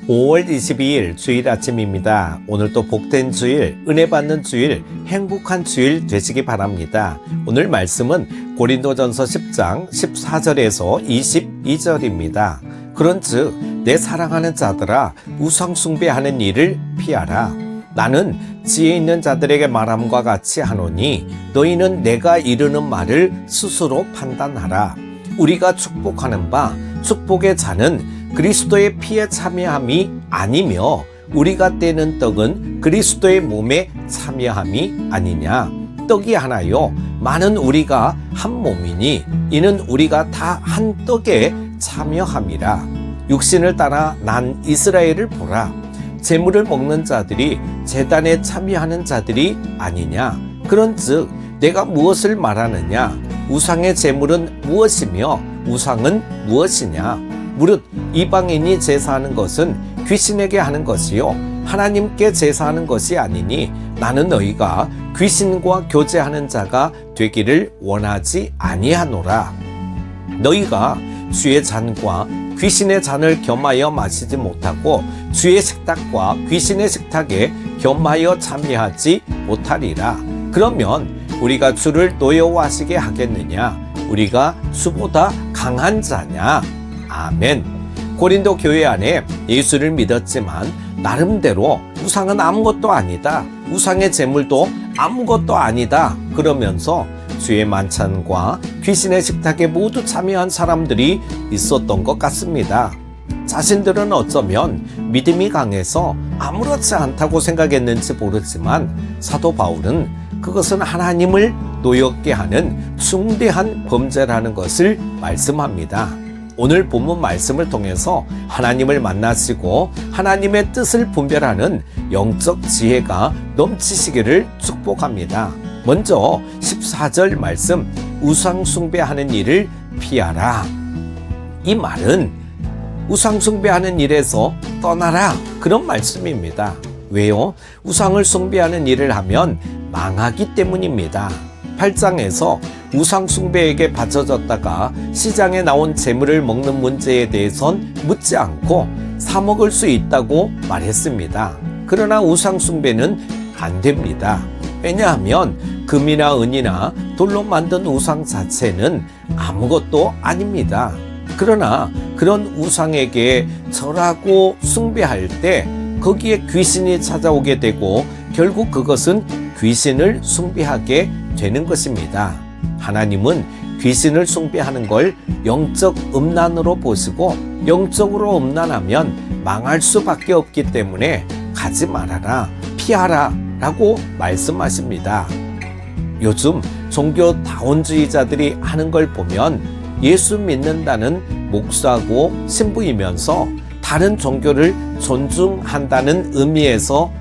5월 22일 주일 아침입니다. 오늘도 복된 주일, 은혜 받는 주일, 행복한 주일 되시기 바랍니다. 오늘 말씀은 고린도전서 10장 14절에서 22절입니다. 그런즉 내 사랑하는 자들아 우상 숭배하는 일을 피하라. 나는 지혜 있는 자들에게 말함과 같이 하노니 너희는 내가 이르는 말을 스스로 판단하라. 우리가 축복하는 바 축복의 잔은 그리스도의 피에 참여함이 아니며 우리가 떼는 떡은 그리스도의 몸에 참여함이 아니냐. 떡이 하나요 많은 우리가 한 몸이니 이는 우리가 다 한 떡에 참여함이라. 육신을 따라 난 이스라엘을 보라. 제물을 먹는 자들이 제단에 참여하는 자들이 아니냐. 그런즉 내가 무엇을 말하느냐. 우상의 제물은 무엇이며 우상은 무엇이냐. 무릇 이방인이 제사하는 것은 귀신에게 하는 것이요 하나님께 제사하는 것이 아니니 나는 너희가 귀신과 교제하는 자가 되기를 원하지 아니하노라. 너희가 주의 잔과 귀신의 잔을 겸하여 마시지 못하고 주의 식탁과 귀신의 식탁에 겸하여 참여하지 못하리라. 그러면 우리가 주를 노여워하시게 하겠느냐. 우리가 주보다 강한 자냐. 아멘. 고린도 교회 안에 예수를 믿었지만 나름대로 우상은 아무것도 아니다. 우상의 제물도 아무것도 아니다. 그러면서 주의 만찬과 귀신의 식탁에 모두 참여한 사람들이 있었던 것 같습니다. 자신들은 어쩌면 믿음이 강해서 아무렇지 않다고 생각했는지 모르지만 사도 바울은 그것은 하나님을 노엽게 하는 중대한 범죄라는 것을 말씀합니다. 오늘 본문 말씀을 통해서 하나님을 만나시고 하나님의 뜻을 분별하는 영적 지혜가 넘치시기를 축복합니다. 먼저 14절 말씀 우상 숭배하는 일을 피하라. 이 말은 우상 숭배하는 일에서 떠나라 그런 말씀입니다. 왜요? 우상을 숭배하는 일을 하면 망하기 때문입니다. 8장에서 우상 숭배에게 바쳐졌다가 시장에 나온 재물을 먹는 문제에 대해선 묻지 않고 사 먹을 수 있다고 말했습니다. 그러나 우상 숭배는 안 됩니다. 왜냐하면 금이나 은이나 돌로 만든 우상 자체는 아무것도 아닙니다. 그러나 그런 우상에게 절하고 숭배할 때 거기에 귀신이 찾아오게 되고 결국 그것은 귀신을 숭배하게 되는 것입니다. 하나님은 귀신을 숭배하는 걸 영적 음란으로 보시고 영적으로 음란하면 망할 수밖에 없기 때문에 가지 말아라, 피하라 라고 말씀하십니다. 요즘 종교 다원주의자들이 하는 걸 보면 예수 믿는다는 목사고 신부이면서 다른 종교를 존중한다는 의미에서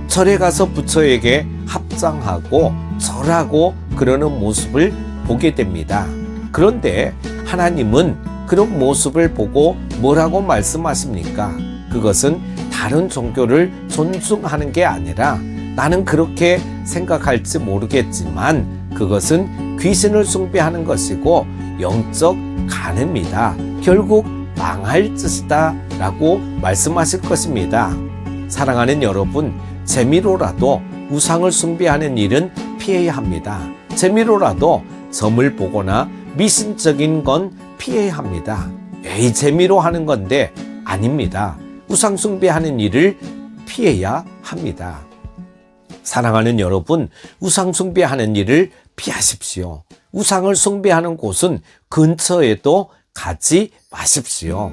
절에 가서 부처에게 합장하고 절하고 그러는 모습을 보게 됩니다. 그런데 하나님은 그런 모습을 보고 뭐라고 말씀하십니까? 그것은 다른 종교를 존중하는 게 아니라 나는 그렇게 생각할지 모르겠지만 그것은 귀신을 숭배하는 것이고 영적 간음이다. 결국 망할 짓이다 라고 말씀하실 것입니다. 사랑하는 여러분, 재미로라도 우상을 숭배하는 일은 피해야 합니다. 재미로라도 점을 보거나 미신적인 건 피해야 합니다. 에이, 재미로 하는 건데 아닙니다. 우상 숭배하는 일을 피해야 합니다. 사랑하는 여러분, 우상 숭배하는 일을 피하십시오. 우상을 숭배하는 곳은 근처에도 가지 마십시오.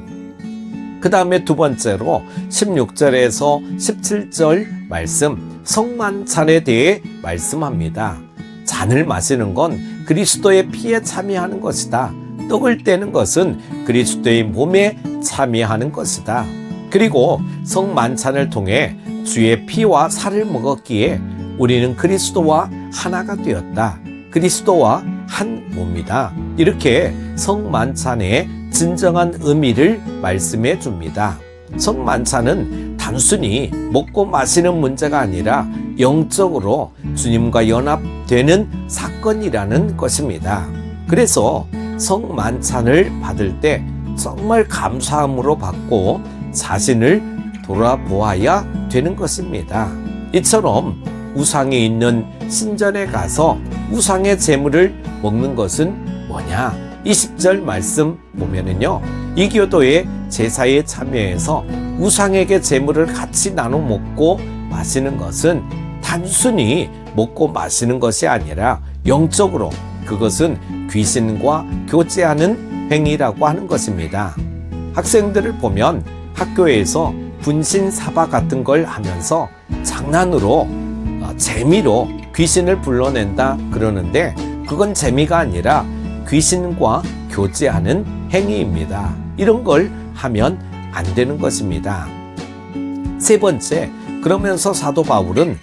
그 다음에 두 번째로 16절에서 17절 말씀 성만찬에 대해 말씀합니다. 잔을 마시는 건 그리스도의 피에 참여하는 것이다. 떡을 떼는 것은 그리스도의 몸에 참여하는 것이다. 그리고 성만찬을 통해 주의 피와 살을 먹었기에 우리는 그리스도와 하나가 되었다. 그리스도와 한 몸이다. 이렇게 성만찬의 진정한 의미를 말씀해 줍니다. 성만찬은 단순히 먹고 마시는 문제가 아니라 영적으로 주님과 연합되는 사건이라는 것입니다. 그래서 성만찬을 받을 때 정말 감사함으로 받고 자신을 돌아보아야 되는 것입니다. 이처럼 우상이 있는 신전에 가서 우상의 제물을 먹는 것은 뭐냐? 20절 말씀 보면은요, 이교도의 제사에 참여해서 우상에게 제물을 같이 나눠 먹고 마시는 것은 단순히 먹고 마시는 것이 아니라 영적으로 그것은 귀신과 교제하는 행위라고 하는 것입니다. 학생들을 보면 학교에서 분신 사바 같은 걸 하면서 장난으로 재미로 귀신을 불러낸다 그러는데 그건 재미가 아니라 귀신과 교제하는 행위입니다. 이런 걸 하면 안 되는 것입니다. 세 번째, 그러면서 사도 바울은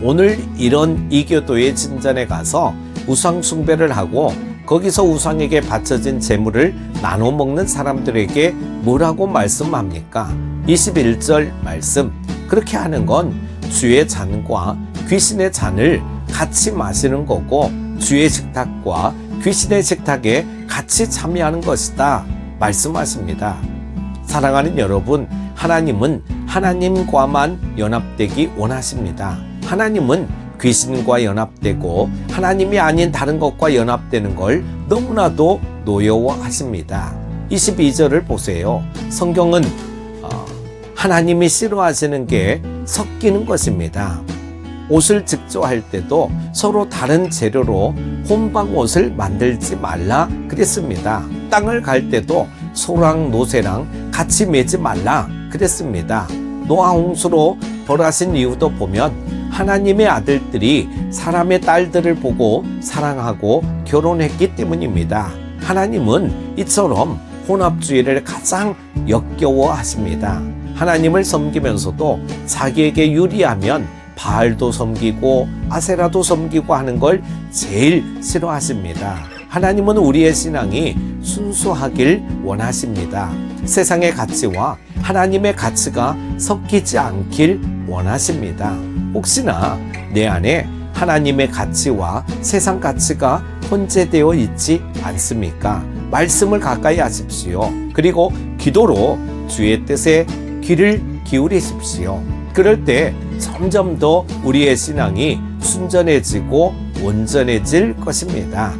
오늘 이런 이교도의 진전에 가서 우상 숭배를 하고 거기서 우상에게 바쳐진 제물을 나눠 먹는 사람들에게 뭐라고 말씀합니까? 21절 말씀, 그렇게 하는 건 주의 잔과 귀신의 잔을 같이 마시는 거고 주의 식탁과 귀신의 식탁에 같이 참여하는 것이다 말씀하십니다. 사랑하는 여러분, 하나님은 하나님과만 연합되기 원하십니다. 하나님은 귀신과 연합되고 하나님이 아닌 다른 것과 연합되는 걸 너무나도 노여워하십니다. 22절을 보세요. 성경은 하나님이 싫어하시는 게 섞이는 것입니다. 옷을 직조할 때도 서로 다른 재료로 혼방 옷을 만들지 말라 그랬습니다. 땅을 갈 때도 소랑 노새랑 같이 매지 말라 그랬습니다. 노아 홍수로 벌하신 이유도 보면 하나님의 아들들이 사람의 딸들을 보고 사랑하고 결혼했기 때문입니다. 하나님은 이처럼 혼합주의를 가장 역겨워하십니다. 하나님을 섬기면서도 자기에게 유리하면 바알도 섬기고 아세라도 섬기고 하는 걸 제일 싫어하십니다. 하나님은 우리의 신앙이 순수하길 원하십니다. 세상의 가치와 하나님의 가치가 섞이지 않길 원하십니다. 혹시나 내 안에 하나님의 가치와 세상 가치가 혼재되어 있지 않습니까? 말씀을 가까이 하십시오. 그리고 기도로 주의 뜻에 귀를 기울이십시오. 그럴 때 점점 더 우리의 신앙이 순전해지고 온전해질 것입니다.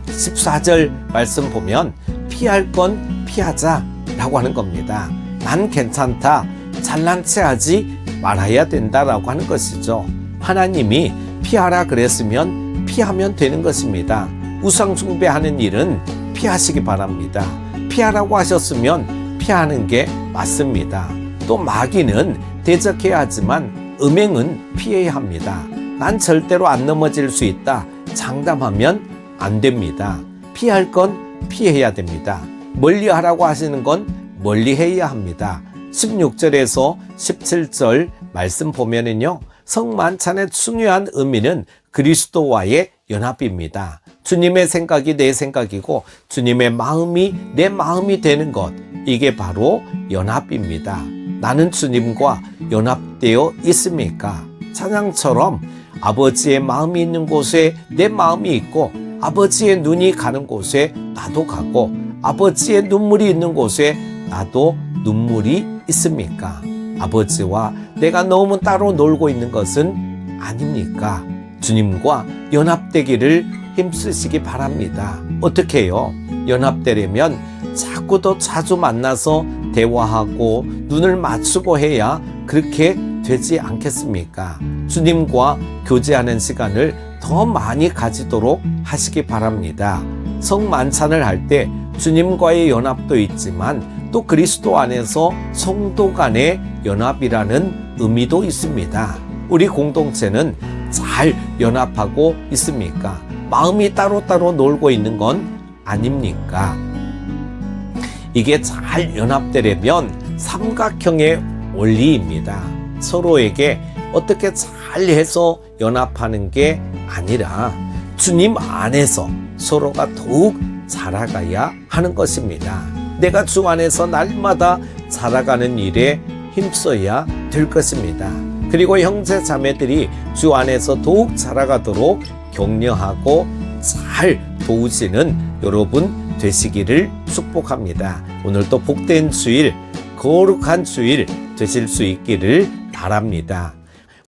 14절 말씀 보면 피할 건 피하자라고 하는 겁니다. 난 괜찮다, 잘난 체 하지 말아야 된다라고 하는 것이죠. 하나님이 피하라 그랬으면 피하면 되는 것입니다. 우상 숭배하는 일은 피하시기 바랍니다. 피하라고 하셨으면 피하는 게 맞습니다. 또 마귀는 대적해야 하지만 음행은 피해야 합니다. 난 절대로 안 넘어질 수 있다, 장담하면 안 됩니다. 피할 건 피해야 됩니다. 멀리하라고 하시는 건 멀리해야 합니다. 16절에서 17절 말씀 보면은요, 성만찬의 중요한 의미는 그리스도와의 연합입니다. 주님의 생각이 내 생각이고 주님의 마음이 내 마음이 되는 것, 이게 바로 연합입니다. 나는 주님과 연합되어 있습니까? 찬양처럼 아버지의 마음이 있는 곳에 내 마음이 있고 아버지의 눈이 가는 곳에 나도 가고 아버지의 눈물이 있는 곳에 나도 눈물이 있습니까? 아버지와 내가 너무 따로 놀고 있는 것은 아닙니까? 주님과 연합되기를 힘쓰시기 바랍니다. 어떻게 해요? 연합되려면 자꾸 더 자주 만나서 대화하고 눈을 맞추고 해야 그렇게 되지 않겠습니까? 주님과 교제하는 시간을 더 많이 가지도록 하시기 바랍니다. 성만찬을 할 때 주님과의 연합도 있지만 또 그리스도 안에서 성도 간의 연합이라는 의미도 있습니다. 우리 공동체는 잘 연합하고 있습니까? 마음이 따로따로 놀고 있는 건 아닙니까? 이게 잘 연합되려면 삼각형의 원리입니다. 서로에게 어떻게 잘 해서 연합하는 게 아니라 주님 안에서 서로가 더욱 자라가야 하는 것입니다. 내가 주 안에서 날마다 자라가는 일에 힘써야 될 것입니다. 그리고 형제 자매들이 주 안에서 더욱 자라가도록 격려하고 잘 도우시는 여러분 되시기를 축복합니다. 오늘도 복된 주일 거룩한 주일 되실 수 있기를 바랍니다.